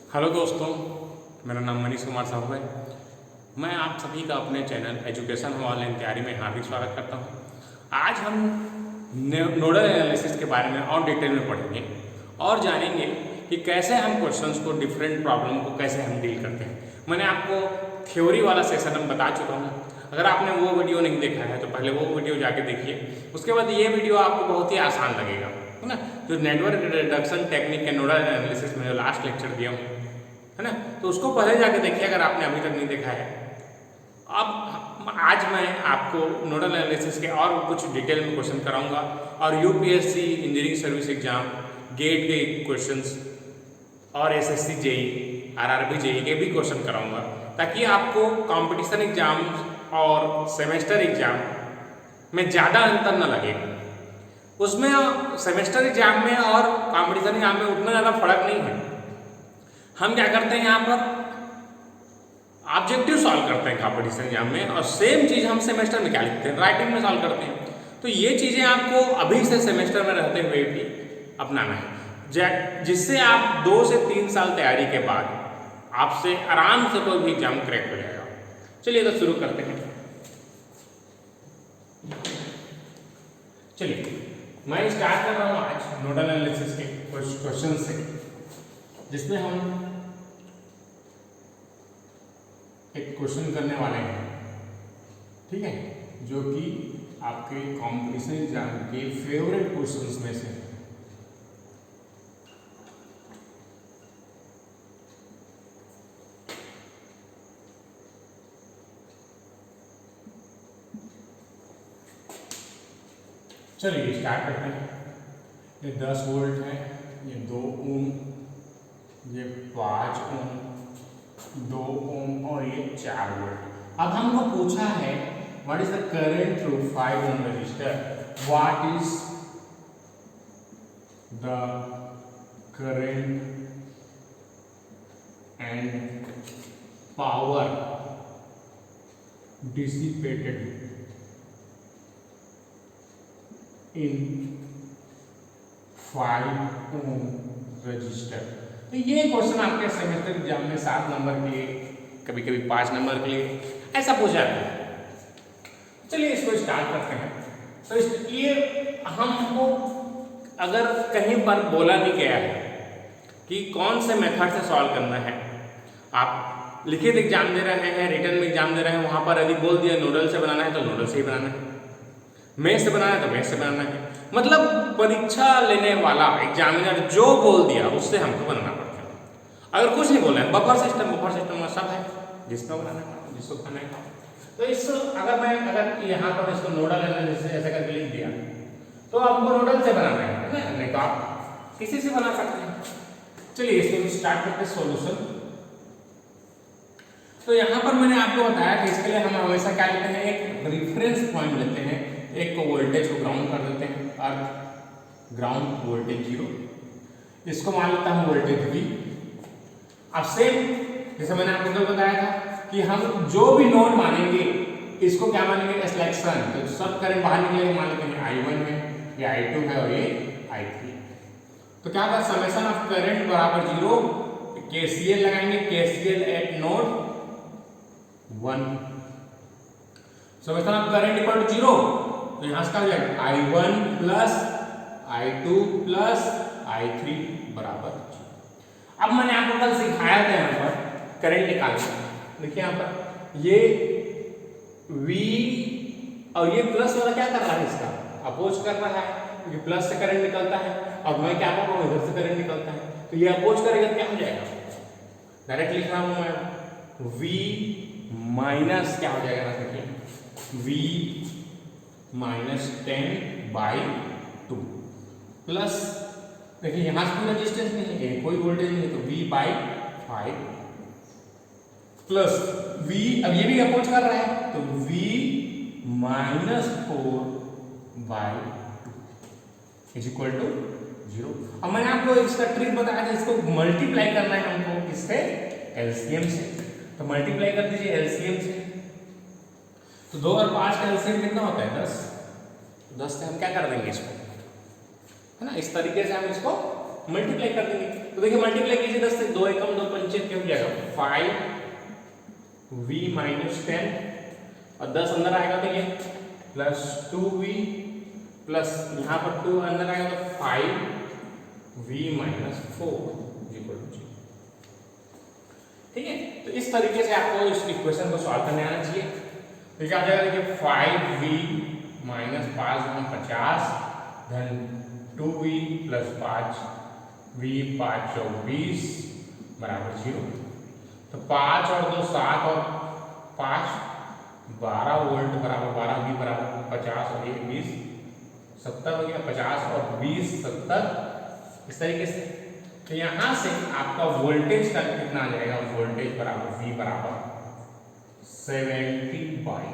Hello दोस्तों, मेरा नाम मनीष कुमार साहू है। मैं आप सभी का अपने चैनल एजुकेशन ऑनलाइन तैयारी में हार्दिक स्वागत करता हूं। आज हम नोडल एनालिसिस के बारे में और डिटेल में पढ़ेंगे और जानेंगे कि कैसे हम क्वेश्चंस को, डिफरेंट प्रॉब्लम को कैसे हम डील करते हैं। मैंने आपको थ्योरी वाला सेशन में बता चुका हूँ। अगर आपने वो वीडियो नहीं देखा है तो पहले वो वीडियो जाके देखिए। उसके बाद ये वीडियो आपको बहुत ही आसान लगेगा, है ना। जो नेटवर्क रिडक्शन टेक्निक के नोडल एनालिसिस में जो लास्ट लेक्चर दिया हूँ, है ना, तो उसको पहले जाके देखिए अगर आपने अभी तक नहीं देखा है। अब आज मैं आपको नोडल एनालिसिस के और कुछ डिटेल में क्वेश्चन कराऊंगा और UPSC engineering service exam, GATE के क्वेश्चंस और एसएससी जेई, आरआरबी जेई के भी क्वेश्चन कराऊंगा, ताकि आपको कंपटीशन एग्जाम और सेमेस्टर एग्जाम में ज़्यादा अंतर न लगे। उसमें सेमेस्टर एग्जाम में और कंपटीशन एग्जाम में उतना ज़्यादा फर्क नहीं है। हम क्या करते हैं, यहाँ पर ऑब्जेक्टिव सॉल्व करते हैं कंपटीशन एग्जाम में, और सेम चीज़ हम सेमेस्टर में क्या लिखते हैं, राइटिंग में सॉल्व करते हैं। तो ये चीज़ें आपको अभी से सेमेस्टर में रहते हुए भी अपनाना है, जिससे आप 2 से 3 साल तैयारी के बाद आपसे आराम से कोई भी एग्जाम क्रैक हो जाएगा। चलिए तो शुरू करते हैं। चलिए मैं स्टार्ट कर रहा हूँ आज नोडल एनालिसिस के क्वेश्चन से, जिसमें हम एक क्वेश्चन करने वाले हैं, ठीक है, जो कि आपके कॉम्पिटिशन एग्जाम के फेवरेट क्वेश्चंस में से। चलिए स्टार्ट करते हैं। ये 10 वोल्ट है, ये 2 ओम, ये 5 ओम, 2 ओम और ये 4 वोल्ट। अब हमको पूछा है what is the current through 5 ohm resistor, what is the current and power dissipated in 5 ohm resistor. तो ये क्वेश्चन आपके सेमेस्टर एग्जाम में 7 नंबर के लिए, कभी कभी 5 नंबर के लिए ऐसा पूछा जाता है। चलिए इसको स्टार्ट करते हैं। तो ये हमको अगर कहीं पर बोला नहीं गया है कि कौन से मेथड से सॉल्व करना है, आप लिखित एग्जाम दे रहे हैं, रिटर्न में एग्जाम दे रहे हैं, वहाँ पर यदि बोल दिया नोडल से बनाना है तो नोडल से ही बनाना है, मेष से बनाना है तो मेष से बनाना है। मतलब परीक्षा लेने वाला एग्जामिनर जो बोल दिया उससे हमको बनाना पड़ता है। अगर कुछ नहीं बोला है, बफर सिस्टम में सब है, जिसको बनाना है जिसको खाना है। तो इस अगर यहाँ पर इसको नोडल एनालिसिस ऐसे करके लिख दिया तो आपको नोडल से बनाना है ना, नहीं तो आप किसी से बना सकते हैं। चलिए इसको स्टार्ट करते हैं सॉल्यूशन। तो यहाँ पर मैंने आपको बताया कि इसके लिए हम हमेशा क्या लेते हैं, एक रेफरेंस पॉइंट लेते हैं। एक को वोल्टेज को ग्राउंड कर देते हैं, अर्थ ग्राउंड वोल्टेज 0, इसको मान लेता हूँ वोल्टेज V। अब सेम जैसे मैंने आपको कल बताया था कि हम जो भी नोड मानेंगे इसको क्या मानेंगे, सिलेक्शन। तो सब करंट बाहर निकलेंगे, मान लेते हैं I1 है, ये I2 है और ये I3। तो क्या होगा, समेशन ऑफ करंट बराबर 0, KCL लगाएंगे, KCL at node 1, summation of current equal to 0। तो यहाँ से क्या हो जाएगा, I1 plus I2 plus I3 बराबर 0। अब मैंने आपको कल सिखाया था यहाँ पर करंट निकालना। देखिए यहाँ पर ये V और ये प्लस वाला क्या कर रहा है, इसका अपोज कर रहा है, क्योंकि प्लस से करंट निकलता है और मैं क्या कर रहा हूँ, इधर से करंट निकलता है। तो ये अपोज करेगा क्या हो जाएगा, डायरेक्ट लिख रहा हूँ मैं, V माइनस क्या हो जाएगा, देखिए V माइनस 10/2 प्लस, देखिए यहाँ से कोई रेजिस्टेंस नहीं है, कोई वोल्टेज नहीं है, तो V/5 प्लस V, अब ये भी अपोज कर रहा है तो V minus 4/2 is equal to 0। अब मैंने आपको इसका ट्रिक बताया था, इसको मल्टीप्लाई करना है हमको किससे, एलसीएम से। तो मल्टीप्लाई कर दीजिए एलसीएम से। तो 2 और 5 का एलसीएम कितना होता है, 10। 10 से हम क्या कर देंगे इसको, है ना, इस तरीके से हम इसको मल्टीप्लाई कर देंगे। तो देखिए मल्टीप्लाई कीजिए 10 से, 2 एकम 2 पंजे 5v माइनस 10 और 10 अंदर आएगा तो ये प्लस 2v प्लस यहाँ पर 2 अंदर आएगा तो 5v माइनस 4 इक्वल टू 0। ठीक है, तो इस तरीके से आपको इस इक्वेशन को सॉल्व करने आना चाहिए। तो क्या आ जाएगा देखिए 5v माइनस 5 गुना 50 धन 2v प्लस 5v 5 चौक 20 बराबर 0। तो 5 और 2 7 और 5 12 वोल्ट बराबर 12v बराबर 50 और 1 20 70 हो गया। 50 और 20 70 इस तरीके से। तो यहाँ से आपका वोल्टेज का कितना आ जाएगा, वोल्टेज बराबर v बराबर 70/।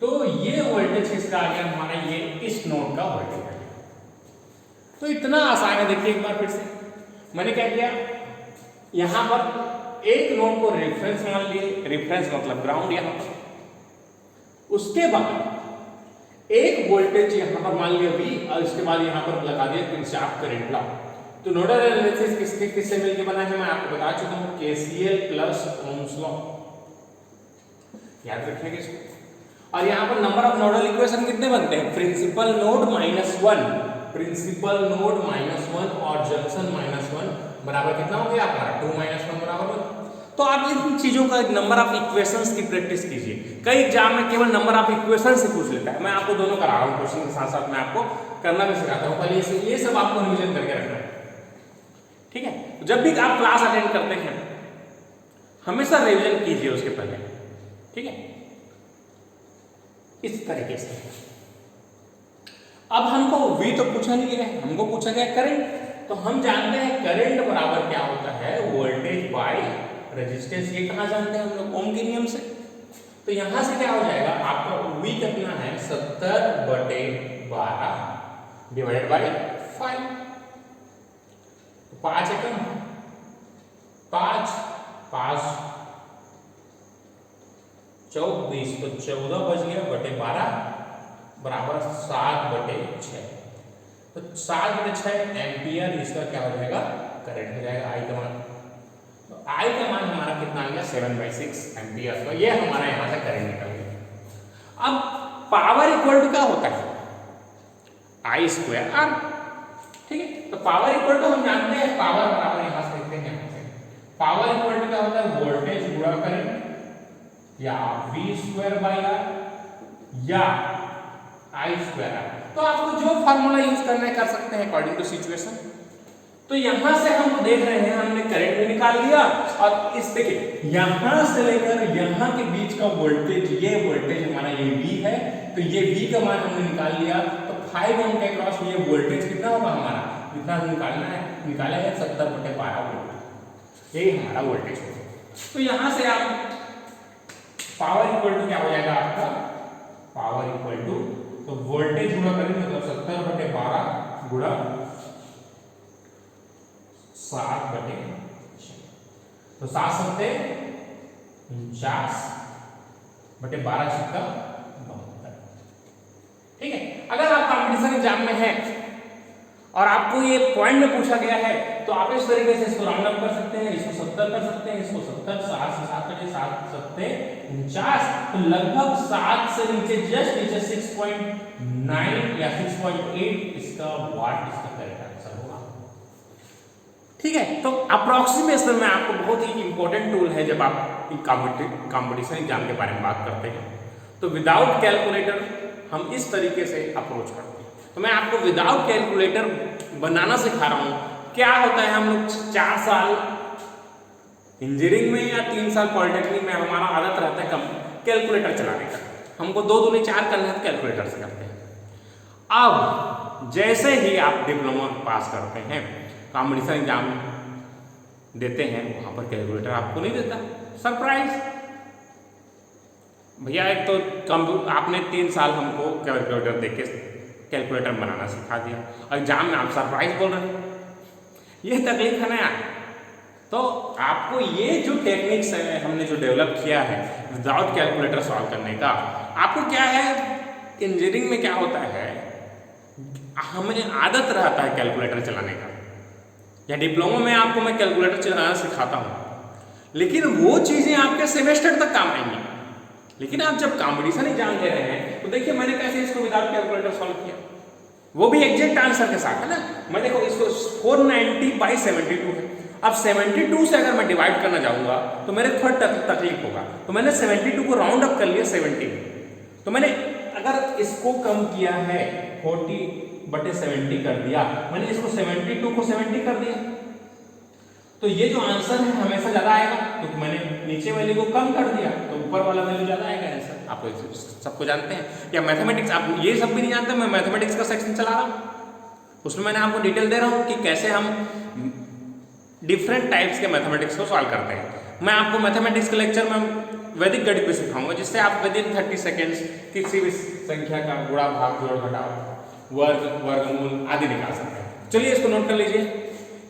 तो ये वोल्टेज किसका आ गया हमारा, ये इस नोड का वोल्टेज आ गया। तो इतना आसान है। देखिए एक बार फिर से मैंने क्या किया, यहां पर एक नोड को रेफरेंस मान लिए, रेफरेंस मतलब ग्राउंड यहां पर। उसके बाद एक वोल्टेज यहां पर मान लिया v और इसके बाद यहां पर लगा दिया किरचॉफ करंट लॉ। तो नोडल एनालिसिस किससे मिलकर बना है मैं आपको बता चुका हूं, KCL प्लस ओम्स लॉ। याद रखिएगा इसको। और यहाँ पर नंबर ऑफ नोडल इक्वेशन कितने बनते हैं, प्रिंसिपल नोड -1, प्रिंसिपल नोड -1 और जंक्शन -1 बराबर कितना हो गया आपका 2 - 1 बराबर 1। तो आप इन चीजों का नंबर ऑफ इक्वेशंस की प्रैक्टिस कीजिए। कई एग्जाम में केवल नंबर ऑफ इक्वेशन से पूछ लेता है। मैं आपको दोनों करा रहा हूँ, क्वेश्चन के साथ साथ मैं आपको करना भी सिखाता हूँ। पहले ये सब आपको रिविजन करके रखना है। ठीक है, जब भी आप क्लास अटेंड करते हैं हमेशा रिविजन कीजिए उसके पहले। ठीक है, इस तरीके से। अब हमको v तो पूछा नहीं गया है, हमको पूछा गया करंट। तो हम जानते हैं करंट बराबर क्या होता है, वोल्टेज बाय रेजिस्टेंस। ये कहां जानते हैं हम लोग, ओम के नियम से। तो यहां से क्या हो जाएगा आपका v कितना है 70/12 डिवाइडेड बाय 5। 5 एकम 5 5 चौक 20 तो 14 बच गया बटे 12 बराबर 7/6। तो 7/6 एम्पियर इसका क्या हो जाएगा, करंट हो जाएगा आई का मान। तो आई का मान हमारा कितना आ गया 7/6 एम्पियर। तो ये हमारा यहां से करंट निकल गया। अब पावर इक्वल टू क्या होता है, I²R। ठीक है, तो पावर इक्वल टू हम जानते हैं, पावर बराबर यहां से लिखते हैं, पावर इक्वल टू क्या होता है, वोल्टेज गुणा करंट या V²/R या I²R। तो आपको जो फार्मूला यूज करना है कर सकते हैं अकॉर्डिंग टू सिचुएशन। तो यहां से हम देख रहे हैं हमने करंट भी निकाल लिया और इस देखिए यहां से लेकर यहां के बीच का वोल्टेज, ये वोल्टेज हमारा ये V है। तो ये V का मान हमने निकाल लिया। तो 5 ओम के क्रॉस ये वोल्टेज कितना होगा हमारा, कितना निकालना है, निकाला है 70/12 वोल्ट। यही हमारा वोल्टेज होगा। तो यहां से आप पावर इक्वल टू क्या हो जाएगा आपका, पावर इक्वल टू तो वोल्टेज गुणा करेंगे मतलब 70/12 गुणा 7/6। तो 7 सत्ते 49/12 छक्का 72। ठीक है, अगर आप कंपटीशन एग्जाम में हैं और आपको ये पॉइंट में पूछा गया है तो आप इस तरीके से इसको राउंड अप कर सकते हैं, इसको 70 कर सकते हैं, इसको 70 7 से 7 बजे 7 सत्ते 49। तो लगभग 7 से नीचे जस्ट नीचे 6.9 या 6.8 इसका वाट इसका करेक्ट आंसर होगा। ठीक है, तो अप्रोक्सीमेशन में आपको बहुत ही इंपॉर्टेंट टूल है जब आप कंपटीशन एग्जाम के बारे में बात करते हैं। तो विदाउट कैलकुलेटर हम इस तरीके से अप्रोच करते हैं। तो मैं आपको विदाउट कैलकुलेटर बनाना सिखा रहा हूं। क्या होता है, हम लोग 4 साल इंजीनियरिंग में या 3 साल पॉलिटेक्निक में हमारा आदत रहता है कैलकुलेटर चलाने का। हमको 2 दूनी 4 करना है तो कैलकुलेटर से करते हैं। अब जैसे ही आप डिप्लोमा पास करते हैं, कॉम्पिटिशन एग्जाम देते हैं, वहां पर कैलकुलेटर आपको नहीं देता, सरप्राइज। भैया एक तो आपने 3 साल हमको कैलकुलेटर देके कैलकुलेटर बनाना सिखा दिया और एग्जाम में आप सरप्राइज बोल रहे हैं, ये तकलीफ है ना यार। तो आपको ये जो टेक्निक्स है हमने जो डेवलप किया है विदाउट कैलकुलेटर सॉल्व करने का, आपको क्या है इंजीनियरिंग में क्या होता है, हमें आदत रहता है कैलकुलेटर चलाने का, या डिप्लोमा में आपको मैं कैलकुलेटर चलाना सिखाता हूँ लेकिन वो चीजें आपके सेमेस्टर तक काम आएंगी। लेकिन आप जब कॉम्पिटिशन एग्जाम दे रहे हैं तो देखिए मैंने कैसे इसको विदाउट कैलकुलेटर सॉल्व किया, वो भी एग्जैक्ट आंसर के साथ, है ना। मैं देखो इसको 490/72 है। अब 72 से अगर मैं डिवाइड करना चाहूंगा तो मेरे थोड़ा तकलीफ होगा, तो मैंने 72 को राउंड अप कर लिया 70। तो मैंने अगर इसको कम किया है 40/70 कर दिया, मैंने इसको 72 को 70 कर दिया, तो ये जो आंसर है हमेशा ज्यादा आएगा, क्योंकि मैंने नीचे वाले को कम कर दिया तो ऊपर वाला वैल्यू ज्यादा आएगा आंसर। आप सबको जानते हैं या मैथमेटिक्स आप ये सब भी नहीं जानते, मैं मैथमेटिक्स का सेक्शन चला रहा हूँ, उसमें मैंने आपको डिटेल दे रहा हूँ कि कैसे हम डिफरेंट टाइप्स के मैथमेटिक्स को सॉल्व करते हैं। मैं आपको मैथमेटिक्स के लेक्चर में वैदिक गणित भी सिखाऊंगा, जिससे आप विदिन 30 सेकेंड्स किसी भी संख्या का गुणा भाग जोड़ घटाव वर्ग वर्गमूल आदि निकाल सकते हैं। चलिए इसको नोट कर लीजिए,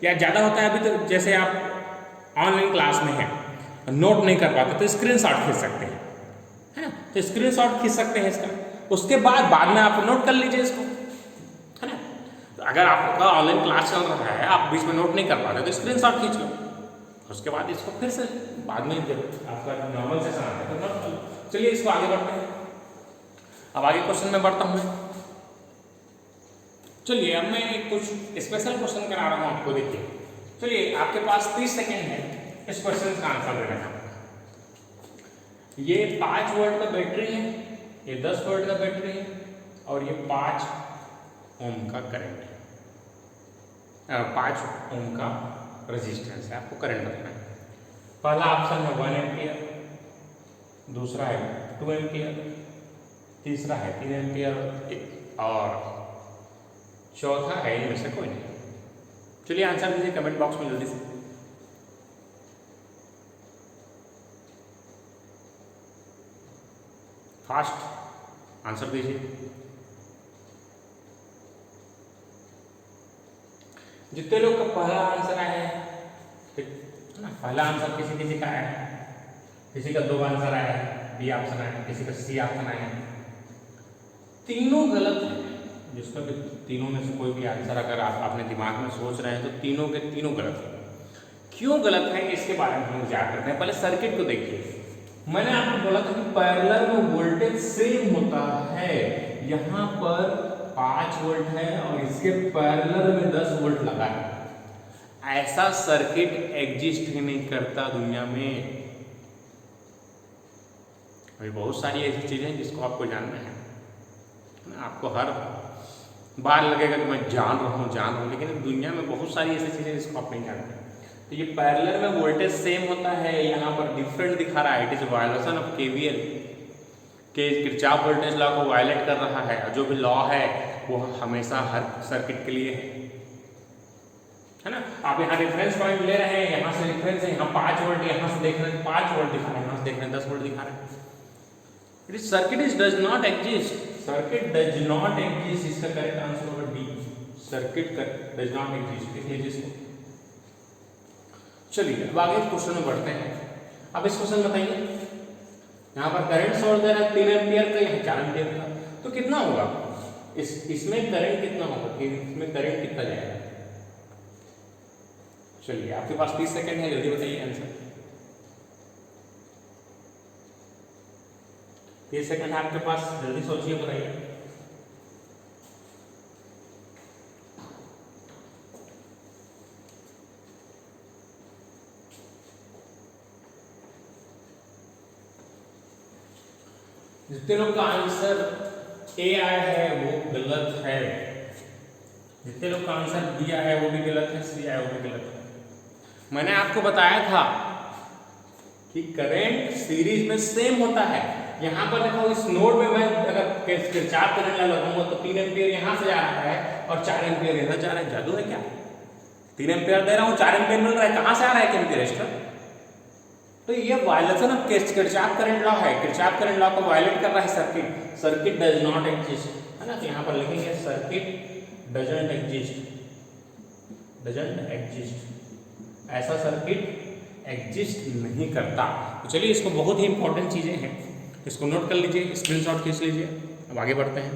या ज़्यादा होता है अभी तो जैसे आप ऑनलाइन क्लास में हैं नोट नहीं कर पाते तो स्क्रीनशॉट खींच सकते हैं, है ना। तो स्क्रीनशॉट खींच सकते हैं इसका, उसके बाद में आप नोट कर लीजिए इसको, है ना। तो अगर आपका ऑनलाइन क्लास चल रहा है, आप बीच में नोट नहीं कर पाते तो स्क्रीनशॉट खींच लो, उसके बाद इसको फिर से बाद में जब आपका नॉर्मल सेशन आता है तो नोट कर लो। चलिए इसको आगे बढ़ते हैं। अब आगे क्वेश्चन में बढ़ता हूँ। चलिए अब मैं कुछ स्पेशल क्वेश्चन करा रहा हूँ आपको, देखिए। चलिए आपके पास 30 सेकेंड है इस क्वेश्चन का आंसर देने का। ये 5 वोल्ट का बैटरी है, ये 10 वोल्ट का बैटरी है और ये 5 ओम का करंट है, 5 ओम का रेजिस्टेंस है। आपको करंट बताना है। पहला ऑप्शन है 1 एम्पियर, दूसरा है 2 एम्पियर, तीसरा है 3 एम्पियर और चौथा है इनमें से कोई नहीं। चलिए आंसर दीजिए कमेंट बॉक्स में जल्दी से। फास्ट आंसर दीजिए। जितने लोग का पहला आंसर आया है ना, पहला आंसर किसी किसी का आया है, किसी का 2 आंसर आया है, बी ऑप्शन आया है, किसी का सी ऑप्शन आया है। तीनों गलत है। जिसका भी तीनों में से कोई भी आंसर अगर आप अपने दिमाग में सोच रहे हैं तो तीनों के तीनों गलत है। क्यों गलत है इसके बारे में हम विचार करते हैं। पहले सर्किट को देखिए। मैंने आपको बोला था कि पैरेलल में वोल्टेज सेम होता है। यहाँ पर 5 वोल्ट है और इसके पैरेलल में 10 वोल्ट लगा है। ऐसा सर्किट एग्जिस्ट ही नहीं करता दुनिया में। अभी बहुत सारी ऐसी चीजें हैं जिसको आपको जानना है। आपको हर बार लगेगा कि मैं जान रहा हूँ, लेकिन दुनिया में बहुत सारी ऐसी चीजें जिसको आप नहीं जानते। तो ये पैरेलल में वोल्टेज सेम होता है, यहाँ पर डिफरेंट दिखा रहा है। It is violation of KVL के किरचॉफ वोल्टेज लॉ को वायलेट कर रहा है। जो भी लॉ है वो हमेशा हर सर्किट के लिए है ना। आप यहाँ रेफरेंस पॉइंट ले रहे हैं, यहाँ से रेफरेंस है, यहाँ 5 वोल्ट, यहाँ से देख रहे हैं 5 वोल्ट दिखा रहे हैं, यहाँ से देख रहे हैं 10 वोल्ट दिखा रहे हैं। It is circuit is does not exist. Circuit does not exist, इसका करेक्ट आंसर होगा D. Circuit does not exist, लिख लीजिए इसको। चलिए अब आगे क्वेश्चन में बढ़ते हैं। अब इस क्वेश्चन बताइए, यहाँ पर करंट सोर्स दे रहा है 3 एम्पियर का, यहाँ 4 एम्पियर का, तो कितना होगा इसमें करंट कितना होगा, इसमें करंट कितना जाएगा। चलिए आपके पास 30 सेकेंड है, जल्दी बताइए आंसर। 30 सेकेंड है आपके पास, जल्दी सोचिए बताइए। जितने लोग का आंसर ए आया है वो गलत है, जितने लोग का आंसर बी आया है वो भी गलत है, सी आया वो भी गलत है। मैंने आपको बताया था कि करंट सीरीज में सेम होता है। यहाँ पर देखो इस नोड में मैं अगर किरचॉफ करंट लगाऊंगा तो 3 एम्पियर यहाँ से जा रहा है और 4 एम्पियर इधर जा रहा है। जादू है क्या? 3 एम्पियर दे रहा हूँ, 4 एम्पियर मिल रहा है, कहाँ से आ रहा है एम्पियर एक्स्ट्रा? तो ये violation of Kirchhoff current law है। किरचॉफ करंट लॉ को वायलेट कर रहा है circuit. Circuit does not exist, है ना। तो यहाँ पर लिखेंगे circuit doesn't exist, doesn't exist. ऐसा सर्किट एग्जिस्ट नहीं करता। तो चलिए इसको बहुत ही इंपॉर्टेंट चीजें हैं, इसको नोट कर लीजिए, स्क्रीनशॉट खींच लीजिए। अब आगे बढ़ते हैं।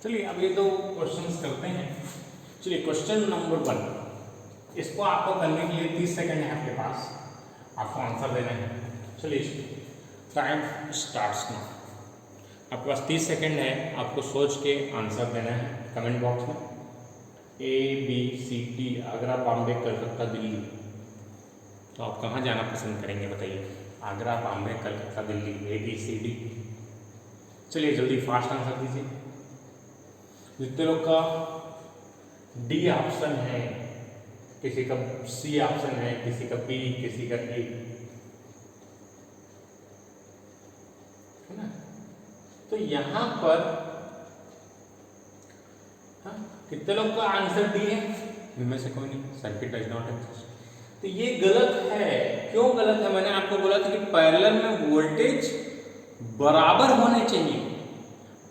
चलिए अब ये 2 क्वेश्चंस करते हैं। चलिए क्वेश्चन नंबर 1, इसको आपको करने के लिए 30 सेकंड है आपके पास। आपको आंसर देना है। चलिए टाइम स्टार्ट्स नाउ। आपके पास 30 सेकंड है, आपको सोच के आंसर देना है कमेंट बॉक्स में। ABCD आगरा, बॉम्बे, कलकत्ता, दिल्ली। तो आप कहाँ जाना पसंद करेंगे बताइए? आगरा, बॉम्बे, कलकत्ता, दिल्ली, ABCD। चलिए जल्दी फास्ट आंसर दीजिए। जितने लोग का डी ऑप्शन है, किसी का सी ऑप्शन है, किसी का बी, किसी का ए, है ना? तो यहां पर कितने लोग का आंसर डी है? इनमें से कोई नहीं, सर्किट डज नॉट एग्जिस्ट। तो ये गलत है। क्यों गलत है? मैंने आपको बोला था कि पैरेलल में वोल्टेज बराबर होने चाहिए।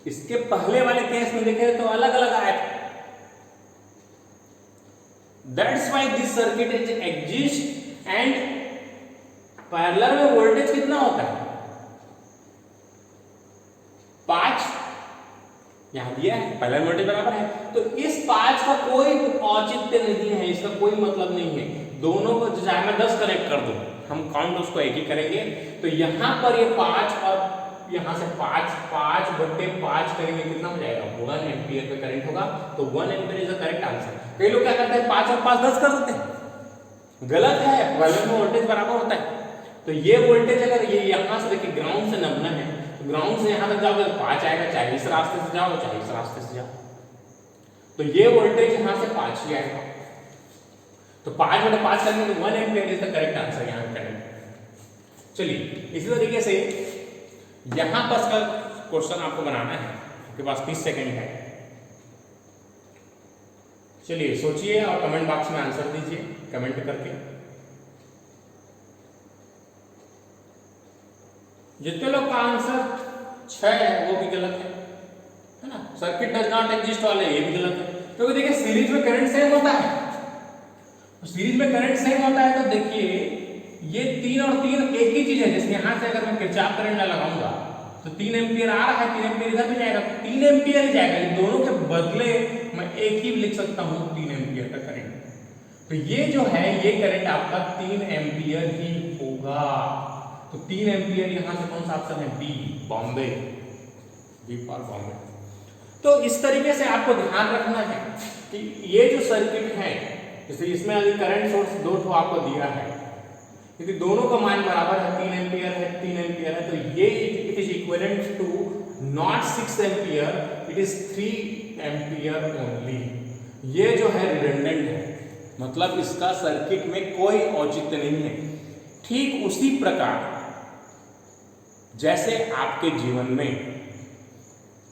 इसके पहले वाले केस में देखे तो अलग अलग आया था। That's why this circuit is exist and parallel में वोल्टेज कितना होता है? 5 यहां दिया है, पैरेलल वोल्टेज बराबर है। तो इस 5 का कोई औचित्य नहीं है, इसका कोई मतलब नहीं है। दोनों को चाहे मैं 10 कनेक्ट कर दूं, हम काउंट उसको एक ही करेंगे। तो यहां पर ये 5 और यहां से 5/5 करेंगे, कितना हो जाएगा? 1 एम्पियर का करंट होगा। तो 1 ampere is the correct answer. कई लोग क्या करते हैं, 5 और 5 10 कर देते हैं। गलत है, पैरेलल में वोल्टेज बराबर होता है। तो ये वोल्टेज अगर ये यहां से देखिए ग्राउंड से नपना है, तो ग्राउंड से यहां तक जाओगे तो 5 आएगा, चाहे इस रास्ते से जाओ चाहे इस रास्ते से जाओ। तो ये वोल्टेज यहां से 5 ही आएगा। तो 5/5 करेंगे तो 1 ampere is the correct answer यहां करेंगे। चलिए इसी तरीके से यहां पर का क्वेश्चन आपको बनाना है। आपके पास 30 सेकंड है। चलिए सोचिए और कमेंट बॉक्स में आंसर दीजिए कमेंट करके। जितने लोग का आंसर 6 है वो भी गलत है ना? सर्किट डज नॉट एग्जिस्ट वाले ये भी गलत है। क्योंकि देखिए सीरीज में करंट सेम होता है। तो सीरीज में करंट सेम होता है तो देखिए ये 3 और 3 एक ही चीज है। जैसे यहां से अगर मैं किरचॉफ करंट लगाऊंगा तो 3 एम्पियर आ रहा है, 3 एम्पियर इधर भी जाएगा, 3 एम्पियर ही जाएगा। इन दोनों के बदले मैं एक ही लिख सकता हूं 3 एम्पियर का करंट। तो ये जो है ये करंट आपका 3 एम्पियर ही होगा। तो 3 एम्पियर यहां से कौन सा ऑप्शन है? B, Bombay, B for Bombay. तो इस तरीके से आपको ध्यान रखना है कि ये जो सर्किट है, जैसे इसमें अभी करंट सोर्स 2 ठो आपको दिया है, क्योंकि दोनों का मान बराबर है, 3 एम्पियर है, 3 एम्पियर है। तो ये it is equivalent to not 6 ampere, it is 3 ampere only. ये जो है रिडंडेंट है, मतलब इसका सर्किट में कोई औचित्य नहीं है। ठीक उसी प्रकार जैसे आपके जीवन में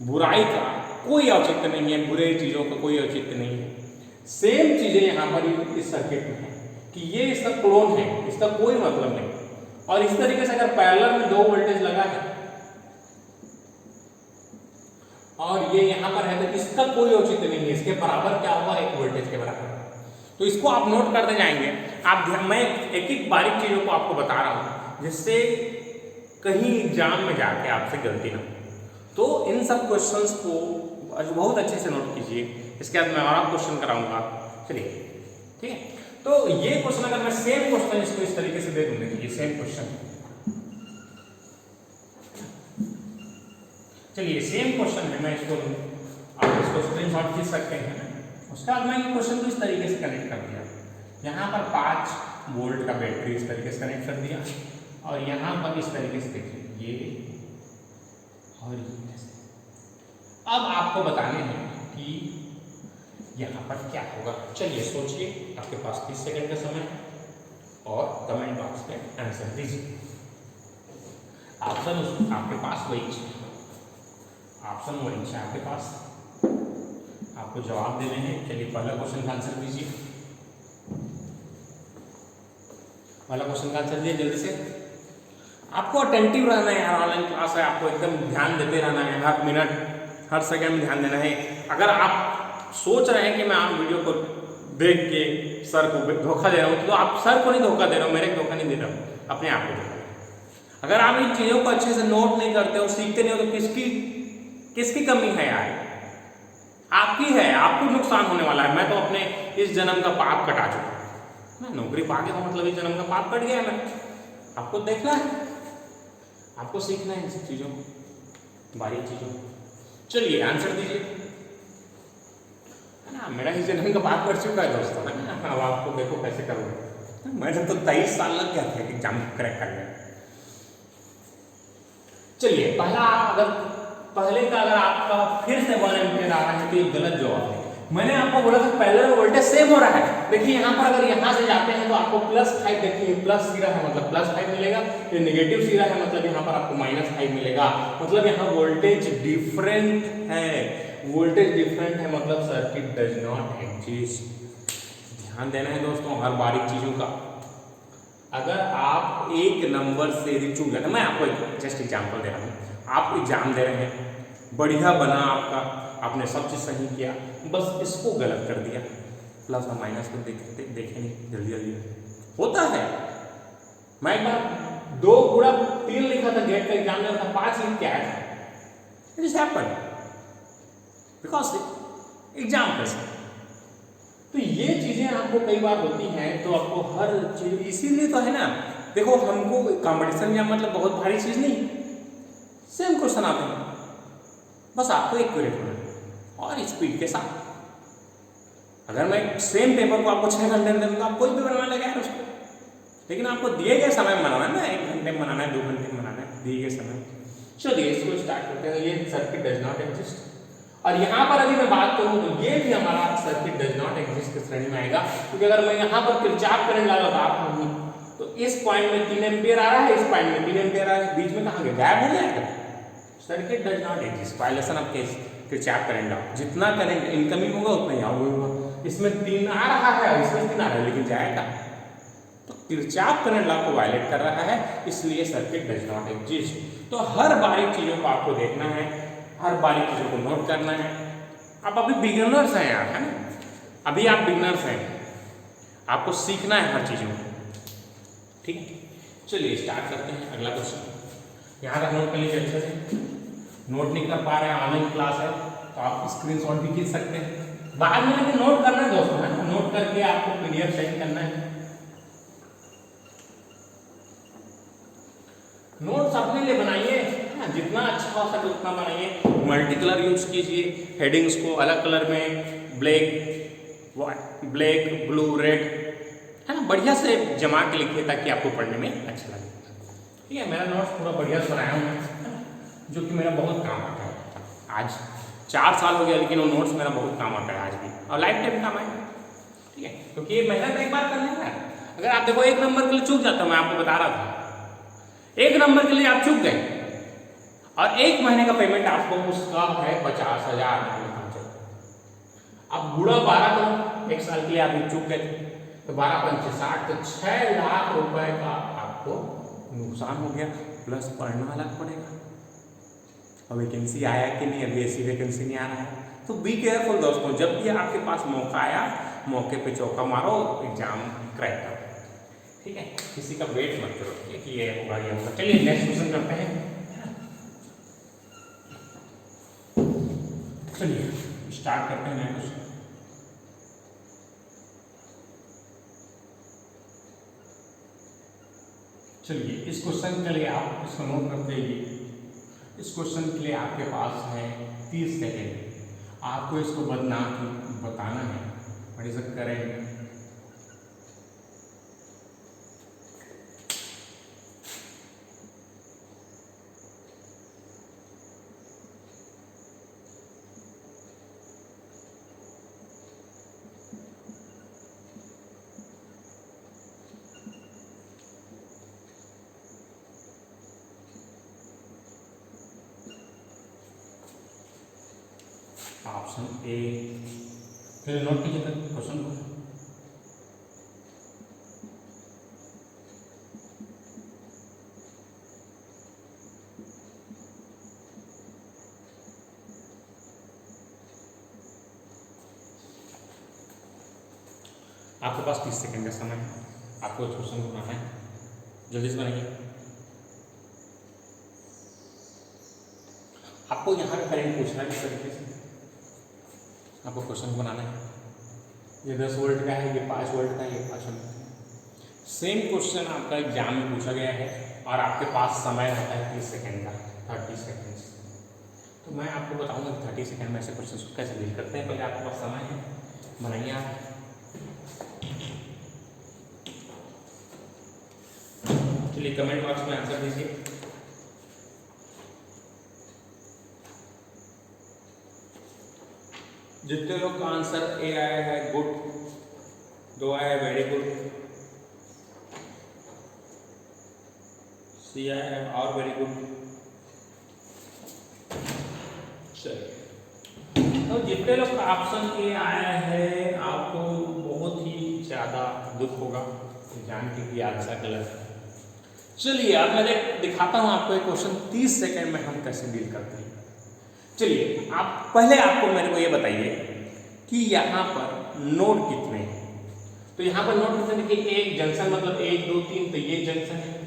बुराई का कोई औचित्य नहीं है, बुरे चीजों का कोई औचित्य नहीं है, सेम चीजें यहां पर इस सर्किट में है कि ये इसका क्लोन है, इसका कोई मतलब नहीं। और इस तरीके से अगर पैरेलल में 2 वोल्टेज लगा है और ये यहां पर है तो इसका कोई औचित्य नहीं है। इसके बराबर क्या होगा? 1 वोल्टेज के बराबर। तो इसको आप नोट करते जाएंगे। आप मैं एक एक बारीक चीजों को आपको बता रहा हूं जिससे कहीं एग्जाम में जाके आपसे गलती ना हो। तो इन सब क्वेश्चंस को बहुत अच्छे से नोट कीजिए। इसके बाद मैं और क्वेश्चन कराऊंगा। चलिए ठीक है। तो ये क्वेश्चन अगर मैं सेम क्वेश्चन इसको इस तरीके से दे दूंगा कि ये सेम क्वेश्चन, चलिए सेम क्वेश्चन है, मैं इसको आप इसको स्क्रीनशॉट खींच सकते हैं। उसके बाद मैंने क्वेश्चन को इस तरीके से कनेक्ट कर दिया। यहाँ पर 5 वोल्ट का बैटरी इस तरीके से कनेक्ट कर दिया और यहाँ पर इस तरीके से देखिए ये और ये। अब आपको बताने हैं कि यहाँ पर क्या होगा। चलिए सोचिए, आपके पास 30 सेकंड का समय है और कमेंट बॉक्स में आंसर दीजिए। ऑप्शन आपके पास वही है, ऑप्शन वही है आपके पास, आपको जवाब देने हैं। चलिए पहला क्वेश्चन का आंसर दीजिए। पहला क्वेश्चन का आंसर दिए जल्दी से। आपको अटेंटिव रहना है यार, ऑनलाइन क्लास है, आपको एकदम ध्यान देते रहना है, हर मिनट हर सेकंड में ध्यान देना है। अगर आप सोच रहे हैं कि मैं आप वीडियो को देख के सर को धोखा दे रहा हूँ, तो आप सर को नहीं धोखा दे रहा हूँ, मेरे को धोखा नहीं दे रहा हूँ, अपने आप को धोखा दे रहा हूँ। अगर आप इन चीज़ों को अच्छे से नोट नहीं करते हो, सीखते नहीं हो, तो किसकी कमी है यार? आपकी है, आपको नुकसान होने वाला है। मैं तो अपने इस जन्म का पाप कटा चुका हूँ। मैं नौकरी पा गया हूँ, मतलब इस जन्म का पाप कट गया मैं। आपको देखना है, आपको सीखना है इन सब चीजों को, बारीक चीजों को। चलिए आंसर दीजिए, है ना। मेरा ही जन्म का बात कर चुका है दोस्तों, है ना। अब आपको देखो कैसे करोगे। मैंने तो 23 साल लग गया था एग्जाम क्रैक करने। चलिए पहले का अगर आपका फिर से 1 एम्पियर आ रहा है तो ये गलत जवाब है। मैंने आपको बोला था पहले में वोल्टेज सेम हो रहा है। देखिए यहाँ पर अगर यहाँ से जाते हैं तो आपको +5, देखिए प्लस सिरा है मतलब +5 मिलेगा, ये नेगेटिव सिरा है मतलब यहाँ पर आपको -5 मिलेगा। मतलब यहाँ वोल्टेज डिफरेंट है, वोल्टेज डिफरेंट है मतलब सर्किट डज नॉट एग्जिस्ट। ध्यान देना है दोस्तों हर बारीक चीजों का। अगर आप एक नंबर से यदि चूक जाते, मैं आपको जस्ट एग्जाम्पल दे रहा हूँ, आप एग्जाम दे रहे हैं, बढ़िया बना आपका, आपने सब चीज़ सही किया, बस इसको गलत कर दिया, प्लस और माइनस को देखे नहीं जल्दी जल्दी होता है। मैं एक बार 2 गुणा 3 लिखा था, गेट का एग्जाम में था 5 लिख के आया था। It is happen because exam कैसे। तो ये चीजें आपको कई बार होती हैं, तो आपको हर चीज, इसीलिए तो है ना, देखो हमको कंपटीशन या मतलब बहुत भारी चीज नहीं, सेम क्वेश्चन आते हैं, बस आपको एक्यूरेट होना है और स्पीड के साथ। अगर मैं सेम पेपर को आपको 6 घंटे में दूंगा, आप कोई भी बनवा लेगा यार उसको, लेकिन आपको दिए गए समय में बनाना है ना, 1 घंटे में बनाना है, 2 घंटे में बनाना है, दिए गए समय। चलिए इसको स्टार्ट करते हैं। ये सर्किट डज नॉट एग्जिस्ट, और यहाँ पर अभी मैं बात करूँ तो ये भी हमारा सर्किट डज नॉट एग्जिस्ट की श्रेणी में आएगा, क्योंकि अगर मैं यहाँ पर किरचॉफ करंट लगा हूँ तो इस पॉइंट में 3 एम्पियर आ रहा है, इस पॉइंट में 3 एम्पियर आ रहा है, बीच में कहाँ गया, गायब हो जाएगा। Circuit does not exist, violation of case Kirchhoff current law. जितना करंट इनकमिंग होगा उतना ही आउटगोइंग होगा। इसमें 3 आ रहा है, इसमें 3 आ रहा है, लेकिन जाएगा, तो किरचॉफ करंट लॉ को वायलेट कर रहा है, इसलिए सर्किट डज नॉट एग्जिस्ट। तो हर बारीक चीजों को आपको देखना है, हर बारीक चीजों को नोट करना है। आप अभी बिगिनर्स हैं यार, है ना, अभी आप बिगिनर्स हैं, आपको सीखना है हर चीजों को, ठीक है। चलिए स्टार्ट करते हैं अगला क्वेश्चन। यहाँ तक नोट कर लीजिए अच्छे से। नोट नहीं कर पा रहे हैं, ऑनलाइन क्लास है तो आप स्क्रीनशॉट भी खींच सकते हैं। बाद में लेकिन नोट करना है दोस्तों, है ना, नोट करके आपको PDF सेंड करना है। नोट्स अपने लिए बनाइए, जितना अच्छा हो सके उतना बनाइए। मल्टी कलर यूज कीजिए, हेडिंग्स को अलग कलर में, ब्लैक ब्लू रेड, है ना, बढ़िया से जमा के लिखिए ताकि आपको पढ़ने में अच्छा लगे, ठीक है। मेरा नोट्स पूरा बढ़िया से बनाया हूँ मैं, जो कि मेरा बहुत काम आता है। आज 4 साल हो गया, लेकिन वो नोट्स मेरा बहुत काम आता है आज भी, और लाइफ टाइम काम आएगा, ठीक है, क्योंकि ये मेहनत एक बार करने का है। अगर आप देखो 1 नंबर के लिए चूक जाता, मैं आपको बता रहा था, 1 नंबर के लिए आप चूक गए और 1 महीने का पेमेंट आपको उसका है 50,000। अब गुणा 12 करो, 1 साल के लिए आप चूक गए तो 12 पंचे 60, तो 6 लाख रुपए का आपको नुकसान हो गया, प्लस पढ़ना अलग पड़ेगा। और वैकेंसी आया कि नहीं, अभी ऐसी वैकेंसी नहीं आ रहा है, तो बी केयरफुल दोस्तों। जब भी आपके पास मौका आया, मौके पे चौका मारो, एग्जाम क्रैक करो, ठीक है। किसी का वेट मत करो कि ये होगा ये होगा। चलिए नेक्स्ट क्वेश्चन करते हैं। चलिए स्टार्ट करते हैं नया क्वेश्चन। चलिए इस क्वेश्चन के लिए आप इसको नोट कर दीजिए। इस क्वेश्चन के लिए आपके पास है 30 सेकेंड। आपको इसको बताना है what is the current option A. फिर नोट कीजिए क्वेश्चन को। आपके पास 30 सेकंड का समय है, आपको क्वेश्चन बनाना है, जल्दी से बनाइए। आपको यहाँ का करंट पूछना है किस तरीके से, आपको क्वेश्चन बनाना है। ये 10 वोल्ट का है, ये 5 वोल्ट का है, ये 5 वोल्ट का है। सेम क्वेश्चन आपका एग्जाम में पूछा गया है और आपके पास समय रहता है 30 सेकेंड का, 30 सेकेंड्स। तो मैं आपको बताऊंगा कि 30 सेकेंड में ऐसे क्वेश्चन को कैसे डील करते हैं। पहले आपके पास समय है, बनाइए आप। चलिए कमेंट बॉक्स में आंसर दीजिए। जितने लोग का आंसर ए आया है गुड, 2 आया है वेरी गुड, सी आया है और वेरी गुड। चलिए तो जितने लोग का ऑप्शन ए आया है आपको बहुत ही ज़्यादा दुख होगा जान के कि आंसर गलत है। चलिए अब मैं दिखाता हूँ आपको एक क्वेश्चन 30 सेकेंड में हम कैसे डील करते हैं। चलिए आप पहले आपको मेरे को ये बताइए कि यहाँ पर नोड कितने हैं। तो यहाँ पर नोड कितने, देखिए एक जंक्शन मतलब 1 2 3, तो ये जंक्शन है,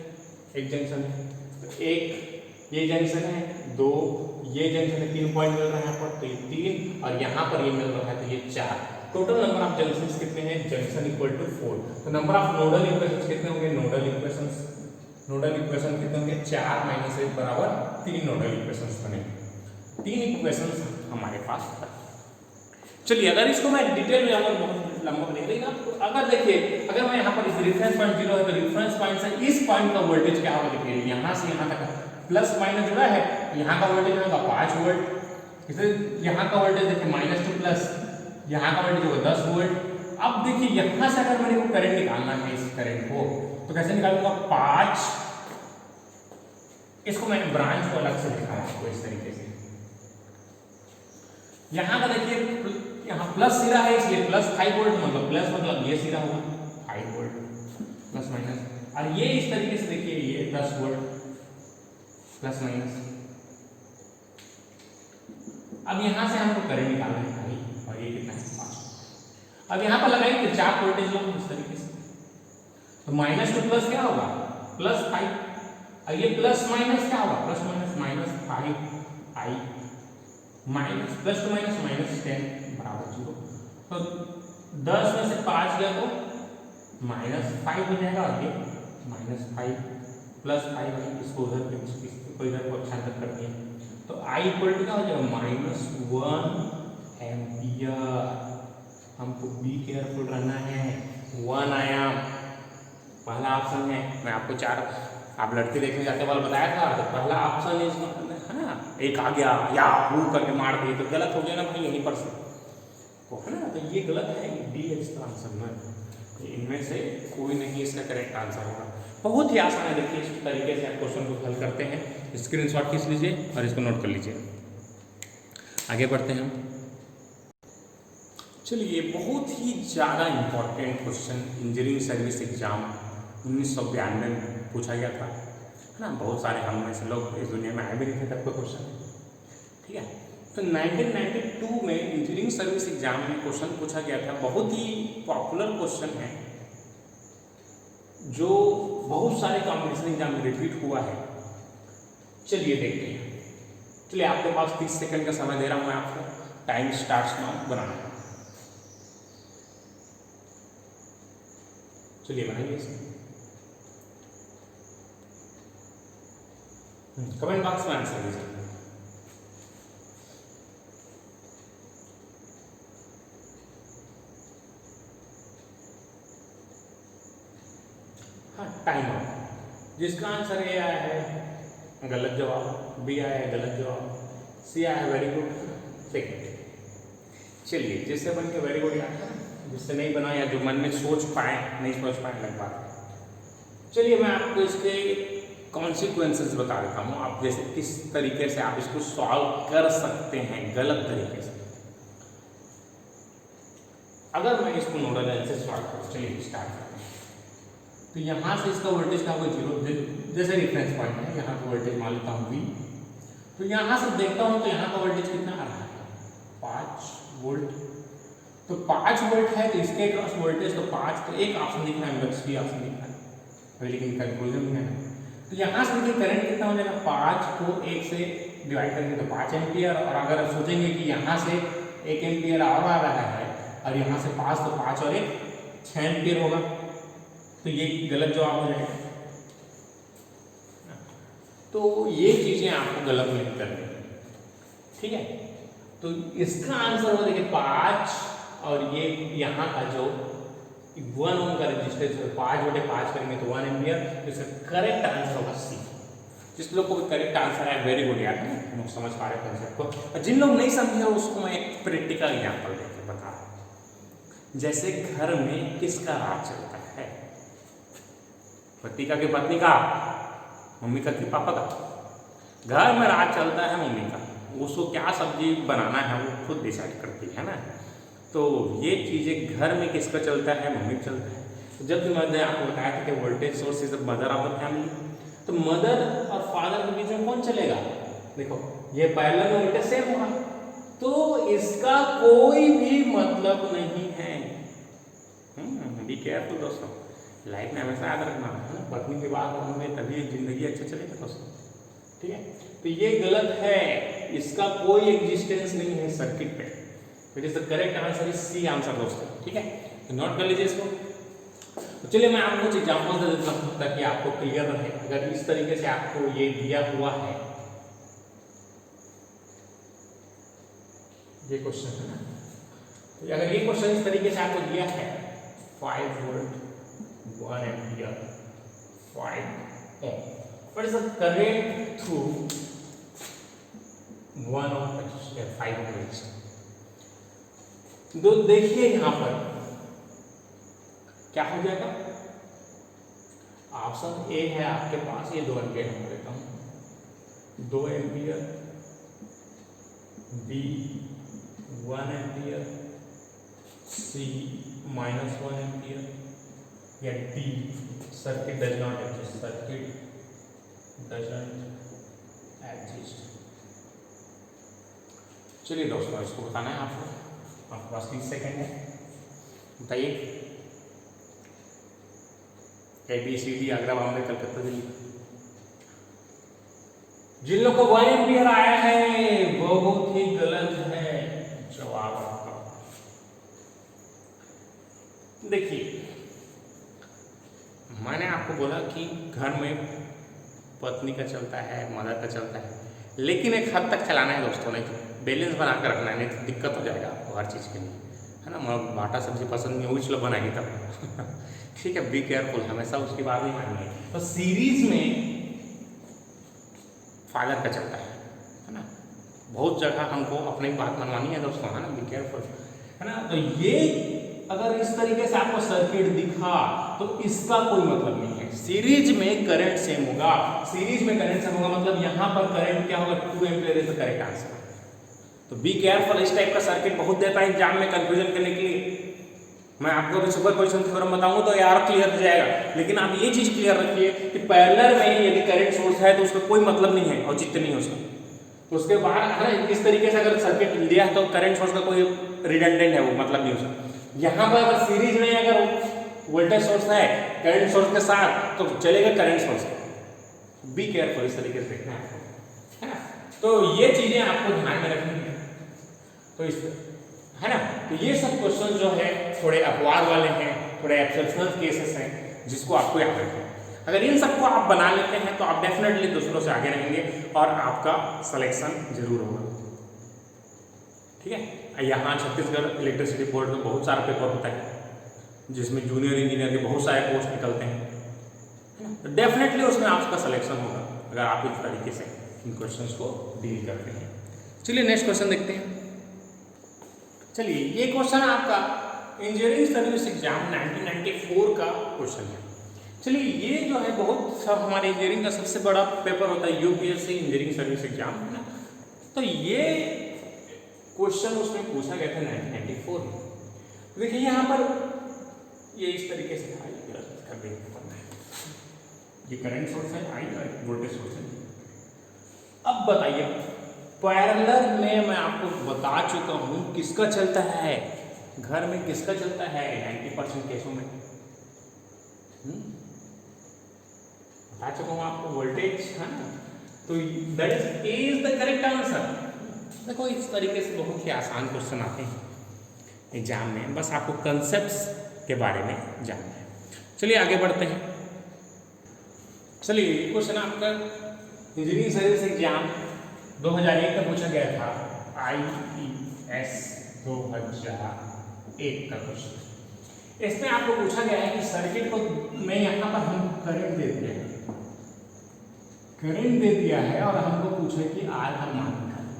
एक जंक्शन है, तो एक ये जंक्शन है, 2 ये जंक्शन है, 3 पॉइंट मिल रहा है यहाँ पर, तो ये 3 और यहाँ पर ये मिल रहा है तो ये 4। टोटल नंबर ऑफ जंक्शंस कितने हैं, जंक्शन इक्वल टू 4। तो नंबर ऑफ नोडल इक्वेशंस कितने होंगे, नोडल इक्वेशन कितने होंगे, 4 - 1 बराबर 3 नोडल इक्वेशंस बने, 3 इक्वेशंस हमारे पास। चलिए अगर इसको मैं डिटेल में जाऊंगा बहुत लंबा नहीं लेगा। तो अगर देखिए अगर मैं यहाँ पर इस रेफरेंस पॉइंट 0 है तो रेफरेंस पॉइंट से इस पॉइंट का वोल्टेज क्या होगा, देखिए यहाँ से यहाँ तक प्लस माइनस जुड़ा है, यहाँ का वोल्टेज होगा 5 वोल्ट। इसे यहाँ का वोल्टेज देखिए माइनस टू प्लस, यहाँ का वोल्टेज होगा 10 वोल्ट। अब देखिए यहाँ से अगर मेरे को करंट निकालना है, इस करंट को तो कैसे निकालूंगा, 5, इसको मैंने ब्रांच को अलग से लिखा है आपको इस तरीके से। यहाँ का देखिए यहाँ प्लस सिरा है इसलिए प्लस 5 वोल्ट, मतलब प्लस मतलब ये सिरा होगा 5 वोल्ट प्लस माइनस, और ये इस तरीके से देखिए ये 10 वोल्ट प्लस माइनस। अब यहाँ से हमको करंट निकालना है भाई, और ये कितना है 5। अब यहाँ पर लगाएंगे तो 4 वोल्टेज होगा इस तरीके से, तो माइनस टू प्लस क्या होगा, प्लस 5, और ये प्लस माइनस क्या होगा, प्लस माइनस -5 आई माइनस प्लस टू माइनस -10 बराबर 0। तो 10 में से 5 गया तो -5 हो जाएगा, और ये -5 प्लस 5 है, इसको इधर को अच्छा कर दिए तो I इक्वल टू क्या हो जाएगा, -1 एम्पियर। हमको बी केयरफुल रहना है। 1 आया पहला ऑप्शन है। मैं आपको 4 आप लड़के देखने जाते वाला बताया था, तो पहला ऑप्शन है ना, एक आ गया या हु करके मार दिए तो गलत हो गया ना भाई, यहीं पर से तो है ना, तो ये गलत है, डी है इसका आंसर में। इनमें से कोई नहीं इसका करेक्ट आंसर होगा। बहुत ही आसान है, देखिए इस तरीके से आप क्वेश्चन को हल करते हैं। स्क्रीनशॉट खींच लीजिए और इसको नोट कर लीजिए। आगे बढ़ते हैं हम। चलिए बहुत ही ज़्यादा important question engineering service exam 1992 में पूछा गया था, है ना। बहुत सारे हम में से लोग इस दुनिया में आए भी नहीं थे तब का क्वेश्चन, ठीक है। तो 1992 में इंजीनियरिंग सर्विस एग्जाम में क्वेश्चन पूछा गया था। बहुत ही पॉपुलर क्वेश्चन है जो बहुत सारे कॉम्पिटिशन एग्जाम में रिपीट हुआ है। चलिए देखते हैं। चलिए आपके पास 30 सेकंड का समय दे रहा हूँ मैं आपको। टाइम स्टार्ट्स नाउ, बनाना है। चलिए बनाइए इसे। कमेंट बॉक्स में आंसर दीजिए। हाँ, टाइम आउट। जिसका आंसर ए आया है गलत जवाब, बी आया है गलत जवाब, सी आया है वेरी गुड, सेकंड। चलिए जिससे बन के वेरी गुड याद है, जिससे नहीं बना या जो मन में सोच पाए नहीं सोच पाए अलग बात है। चलिए मैं आपको इसके कॉन्सिक्वेंसेस बता देता हूँ, आप जैसे किस तरीके से आप इसको सॉल्व कर सकते हैं गलत तरीके से। अगर मैं इसको नोडल एनालिसिस सॉल्व करूँ, चलिए स्टार्ट करते हैं। तो यहाँ से इसका वोल्टेज क्या होगा 0, जैसे रेफरेंस पॉइंट है, यहाँ का वोल्टेज मान लेता हूँ V। तो यहाँ से देखता हूँ तो यहाँ का वोल्टेज कितना आ रहा है 5 वोल्ट। तो 5 वोल्ट है तो इसके क्रॉस वोल्टेज तो 5, तो एक ऑप्शन दिख रहा है, सी ऑप्शन दिख रहा है अभी, लेकिन कंक्लूजन में है। तो यहाँ से देखिए करंट कितना हो जाएगा, 5 को 1 से डिवाइड करेंगे तो 5 एम्पियर। और अगर आप सोचेंगे कि यहाँ से 1 एम्पियर और आ रहा है और यहाँ से 5, तो 5 और 1 6 एम्पियर होगा। तो ये गलत जवाब हो जाएगा। तो ये चीजें आपको गलत नहीं करनी, ठीक है। तो इसका आंसर हो देखिए 5, और ये यहाँ का जो 1 ओम का रेजिस्टेंस 5/5 करेंगे तो 1 एम्पियर। इसका करेक्ट आंसर होगा सी। जिस लोग को भी करेक्ट आंसर है वेरी गुड यार, लोग समझ पा रहे कॉन्सेप्ट को। और जिन लोग नहीं समझे उसको मैं एक प्रैक्टिकल एग्जांपल देकर बता रहा हूँ। जैसे घर में किसका राज चलता है? पति का कि पत्नी का, मम्मी का कि पापा का? घर में राज चलता है मम्मी का। उसको क्या सब्जी बनाना है वो खुद डिसाइड करती है ना। तो ये चीज़ें घर में किसका चलता है? मम्मी का चलता है। तो जब भी मैंने आपको बताया था कि voltage source is mother of the family, तो मदर और फादर के बीच में कौन चलेगा? देखो ये पैरेलल में वोल्टेज सेम होगा, तो इसका कोई भी मतलब नहीं है। बी केयरफुल दोस्तों, लाइफ में हमेशा याद रखना है ना, पत्नी की बात होंगे तभी जिंदगी अच्छी चलेगी दोस्तों, ठीक है। तो ये गलत है, इसका कोई एग्जिस्टेंस नहीं है सर्किट पे। It is the correct answer is C answer दोस्तों, ठीक है। तो नोट कर लीजिए इसको। तो चलिए मैं आपको कुछ एग्जाम्पल दे देता हूँ ताकि आपको क्लियर रहे। अगर इस तरीके से आपको ये दिया हुआ है, ये क्वेश्चन है ना, तो अगर ये क्वेश्चन इस तरीके से आपको दिया है 5 volt 1 ampere 5 ohm, what is the current through 1 ohm 5 ohm resistor. तो देखिए यहां पर क्या हो जाएगा। ऑप्शन ए है आपके पास, ये 2 एम्पियर मैं देता हूं, 2 एम्पियर, बी 1 एम्पियर, सी -1 एम्पियर, या D circuit does not exist, circuit doesn't exist. चलिए दोस्तों इसको बताना है आपको, आपके पास 30 सेकेंड है, बताइए। ABCD आगरा बॉम्बे कलकत्ता दिल्ली। जिन लोग को 1 एम्पियर आया है वो बहुत ही गलत है जवाब आपका। देखिए मैंने आपको बोला कि घर में पत्नी का चलता है, मदर का चलता है, लेकिन एक हद तक चलाना है दोस्तों, नहीं तो बैलेंस बना कर रखना है, नहीं तो दिक्कत हो जाएगा आपको हर चीज़ के लिए, है ना। बाटा सब्जी पसंद नहीं हुई, चलो बनाएगी तब ठीक है, बी केयरफुल, हमेशा उसकी बात नहीं माननी है। तो सीरीज में फादर का चलता है ना, बहुत जगह हमको अपनी बात मनवानी है दोस्तों, है ना, बी केयरफुल, है ना। तो ये अगर इस तरीके से आपको सर्किट दिखा तो इसका कोई मतलब नहीं है। सीरीज में करंट सेम होगा, सीरीज में करंट सेम होगा मतलब यहाँ पर करंट क्या होगा, 2 ampere is the correct answer. तो बी केयरफुल, इस टाइप का सर्किट बहुत देता है एग्जाम में कंफ्यूजन करने के लिए। मैं आपको अभी सुपरपोजिशन थ्योरम बताऊंगा तो यार क्लियर हो जाएगा, लेकिन आप ये चीज क्लियर रखिए कि पैरेलल में यदि करंट सोर्स है तो उसका कोई मतलब नहीं है, औचित्य नहीं है उसका। तो उसके बाद है ना, इस तरीके से अगर सर्किट लिया है तो करंट सोर्स का कोई रिडंडेंट है, वो मतलब नहीं उसका। यहाँ पर अगर सीरीज में अगर वोल्टेज सोर्स है करंट सोर्स के साथ तो चलेगा करंट सोर्स का। बी केयरफुल, इस तरीके से देखना है आपको, है ना। तो ये चीजें आपको ध्यान में रखनी है, तो इस है ना। तो ये सब क्वेश्चन जो है थोड़े अपवाद वाले हैं, थोड़े एक्सेप्शनल केसेस हैं जिसको आपको याद रखना है। अगर इन सबको आप बना लेते हैं तो आप डेफिनेटली दूसरों से आगे रहेंगे और आपका सिलेक्शन जरूर होगा, ठीक है। यहाँ छत्तीसगढ़ इलेक्ट्रिसिटी बोर्ड में बहुत सारा पेपर होता है जिसमें जूनियर इंजीनियर के बहुत सारे पोस्ट निकलते हैं, है ना। तो डेफिनेटली उसमें आपका सिलेक्शन होगा अगर आप इस तरीके से इन क्वेश्चंस को डील करते हैं। चलिए नेक्स्ट क्वेश्चन देखते हैं। चलिए ये क्वेश्चन आपका इंजीनियरिंग सर्विस एग्जाम 1994 का क्वेश्चन है। चलिए ये जो है बहुत हमारे इंजीनियरिंग का सबसे बड़ा पेपर होता है यूपीएससी इंजीनियरिंग सर्विस एग्जाम, है ना। तो ये क्वेश्चन उसमें पूछा गया था 1994 में। देखिए यहाँ पर ये इस तरीके से कर देंगे, ये करंट सोर्स है आई और वोल्टेज सोर्स है। अब बताइए पैरेलल में मैं आपको बता चुका हूँ किसका चलता है, घर में किसका चलता है 90% केसों में, बता चुका हूँ आपको वोल्टेज, है ना। तो that is the correct answer. देखो इस तरीके से बहुत ही आसान क्वेश्चन आते हैं एग्जाम में, बस आपको कंसेप्ट्स के बारे में जानना है। चलिए आगे बढ़ते हैं। चलिए क्वेश्चन आपका इंजीनियरिंग सर्विस एग्जाम 2001 का पूछा गया था, IES 2001 का क्वेश्चन। इसमें आपको पूछा गया है कि सर्किट को में यहाँ पर हम करंट दे दिया है, करंट दे दिया है और हमको पूछे कि R का मान निकालें।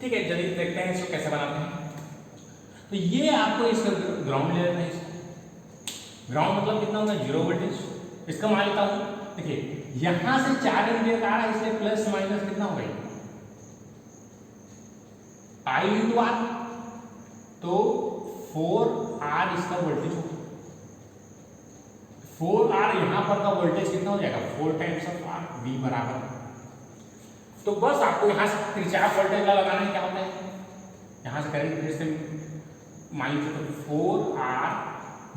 ठीक है, जल्दी देखते हैं इसको कैसे बनाते हैं। तो ये आपको इसका ग्राउंड ले लेना है। ग्राउंड मतलब कितना होगा, 0 वोल्टेज। इसका मान लेता हूँ, देखिए यहां से 4 एम्पियर आ रहा है, इसलिए प्लस माइनस कितना होगा, I इंटू R, तो 4R इसका वोल्टेज होगा। 4R यहां पर का वोल्टेज कितना हो जाएगा, 4 टाइम्स ऑफ R, V बराबर। तो बस आपको यहां से किरचॉफ वोल्टेज लॉ लगाना है। क्या होता है, यहां से करंट फिर से मान लीजिए तो 4R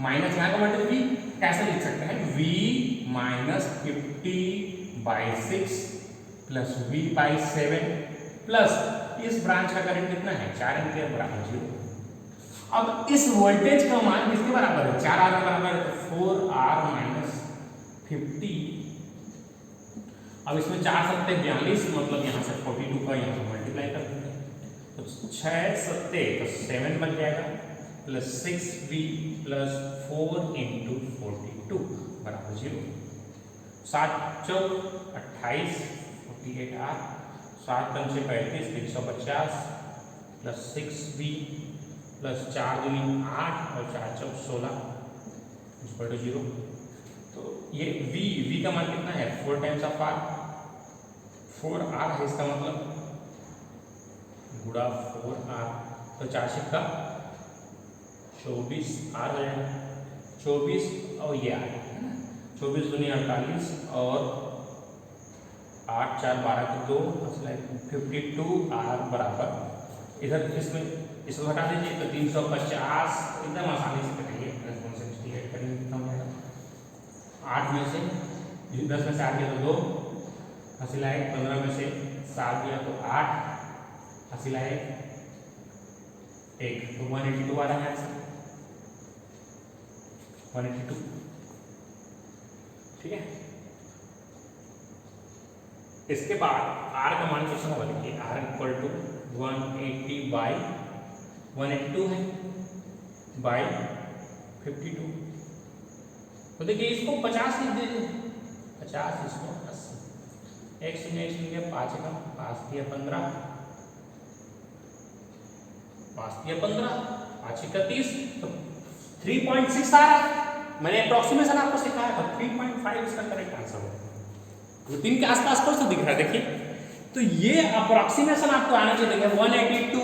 माइनस यहाँ का वोल्टेज V, कैसे लिख सकते हैं, V minus 50/6 plus V by 7 plus इस ब्रांच का करंट कितना है, 4 एम्पियर बराबर 0। अब इस वोल्टेज का मान किसके बराबर है, 4R के बराबर है, तो 4R माइनस 50। अब इसमें 4 सत्ते 42, मतलब यहाँ से 42 का यहाँ से मल्टीप्लाई कर देंगे, तो 6 सत्ते तो 7 बन जाएगा, प्लस 6V प्लस 4 इंटू 42 बराबर 0। 7 चौक 28, 48R, 7 पंचे 35, 350 प्लस 6V प्लस 4 दूनी 8 और 4 चौक 16 इक्वल टू 0। तो ये V का मान कितना है, 4 टाइम्स ऑफ R, 4R है इसका मतलब, गुड़ा 4R, तो 4 सिक्का 24R हो जाएगा, 24 और ये R है ना, 24 दूनी 48 और 8 4 12 के 2, 52R बराबर, इधर इसमें इसको हटा दीजिए तो 350 एकदम आसानी से कटेंगे, 168 करेंगे कितना हो जाएगा, 8 में से 10 में से 8 गया तो 2, हासिल आए, 15 में से 7 गया तो 8, हासिल आए 1, तो 182 आ रहा है आंसर, 182। ठीक है, इसके बाद R का मान कितना होगा, देखिए R इक्वल टू 180/182 है बाई 52। तो देखिए इसको 50 लिख दीजिए, 50 इसको 80, 1 शून्य 1 शून्य 5 का 5 दिया 15, 5 दिया 15, 5 का 30, तो 3.6 आ रहा है। मैंने अप्रोक्सीमेशन आपको सिखाया था, 3.5 इसका करेक्ट आंसर होगा। वो 3 के आसपास कौन सा दिख रहा है, देखिए तो ये अप्रोक्सीमेशन आपको आना चाहिए। देखिए 182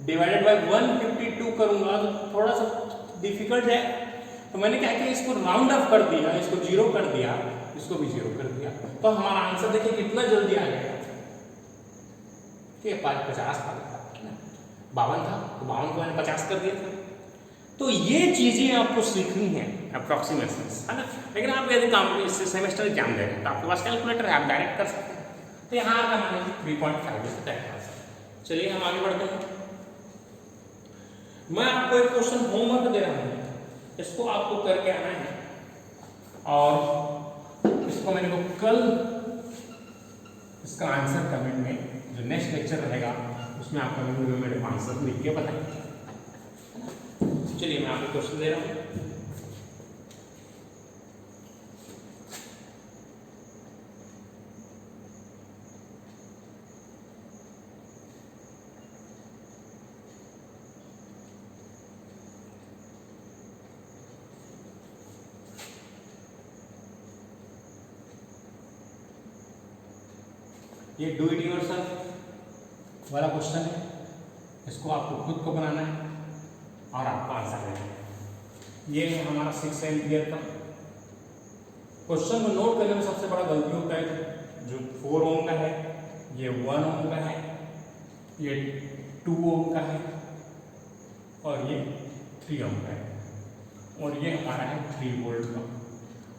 डिवाइडेड बाय 152 करूंगा तो थोड़ा सा डिफिकल्ट है, तो मैंने क्या किया, इसको राउंड ऑफ कर दिया, इसको 0 कर दिया, इसको भी 0 कर दिया, तो हमारा आंसर देखिए कितना जल्दी आ गया। ठीक है, 50 था, 52 था, तो 52 को मैंने 50 कर दिया था। तो ये चीजें आपको सीखनी है, अप्रोक्सीमेशन, है ना। लेकिन आप यदि सेमेस्टर एग्जाम दे रहे हैं तो आपके पास कैलकुलेटर है, आप डायरेक्ट कर सकते हैं। तो यहाँ का मान लीजिए 3.5। चलिए हम आगे बढ़ते हैं। मैं आपको एक क्वेश्चन होमवर्क दे रहा हूँ, इसको आपको करके आना है, और इसको मैंने को कल इसका आंसर कमेंट में, जो नेक्स्ट लेक्चर रहेगा उसमें आप कमेंट में मेरे आंसर लिख के बताएं। चलिए मैं आपको क्वेश्चन दे रहा हूँ। ये डू इट योरसेल्फ वाला क्वेश्चन है, इसको आपको खुद को बनाना है और आपको आंसर देना है। ये है हमारा 6 एम्पियर का। क्वेश्चन को नोट करने में सबसे बड़ा गलती होता है, जो 4 ओम का है, ये 1 ओम का है, ये 2 ओम का है, और ये 3 ओम का है, और ये हमारा है 3 वोल्ट का।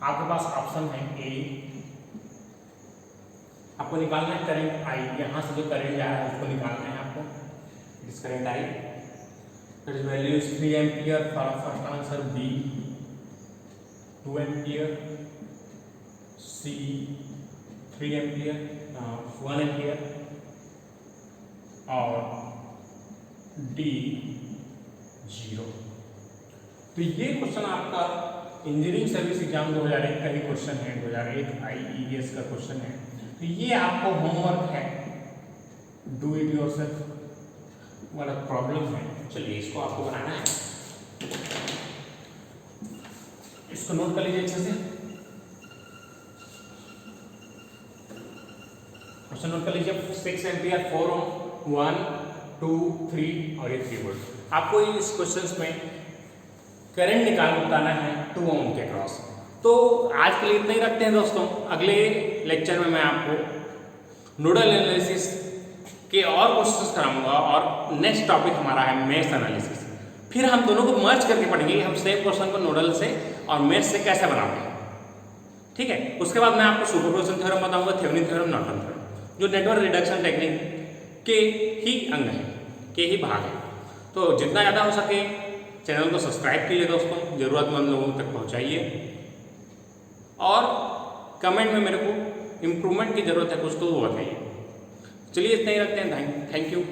आपके पास ऑप्शन है ए, आपको निकालना है करंट आई, यहाँ से जो करंट जा रहा है उसको निकालना है आपको, इस current I, that is value is 3 ampere, for first answer B. 2 ampere, C 3 ampere 1 ampere और D 0। तो ये क्वेश्चन आपका इंजीनियरिंग सर्विस एग्जाम 2001 का ही क्वेश्चन है, 2001 IES का क्वेश्चन है। तो ये आपको होमवर्क है, डू इट योरसेल्फ वाला प्रॉब्लम है। चलिए इसको आपको बनाना है, इसको नोट कर लीजिए अच्छे से। क्वेश्चन नोट कर लीजिए, 6 एम्पियर 4 ओम 1 2 3 और ये 3 वोल्ट। आपको इस क्वेश्चन में करंट बताना है 2 ओम के क्रॉस। तो आज के लिए इतना ही रखते हैं दोस्तों। अगले लेक्चर में मैं आपको नोडल एनालिसिस के और क्वेश्चंस कराऊंगा और नेक्स्ट टॉपिक हमारा है मेश एनालिसिस। फिर हम दोनों को मर्ज करके पढ़ेंगे, हम सेम क्वेश्चन को नोडल से और मेश से कैसे बनाते हैं, ठीक है। उसके बाद मैं आपको सुपरपोजिशन थ्योरम बताऊंगा, थेवेनिन थ्योरम, नॉर्टन थ्योरम, जो नेटवर्क रिडक्शन टेक्निक के ही अंग हैं, के ही भाग हैं। तो जितना ज़्यादा हो सके चैनल को सब्सक्राइब कीजिए दोस्तों, ज़रूरतमंद लोगों तक पहुंचाइए और कमेंट में मेरे को इम्प्रूवमेंट की ज़रूरत है कुछ तो वो बताइए। चलिए इतना ही रखते हैं, थैंक यू।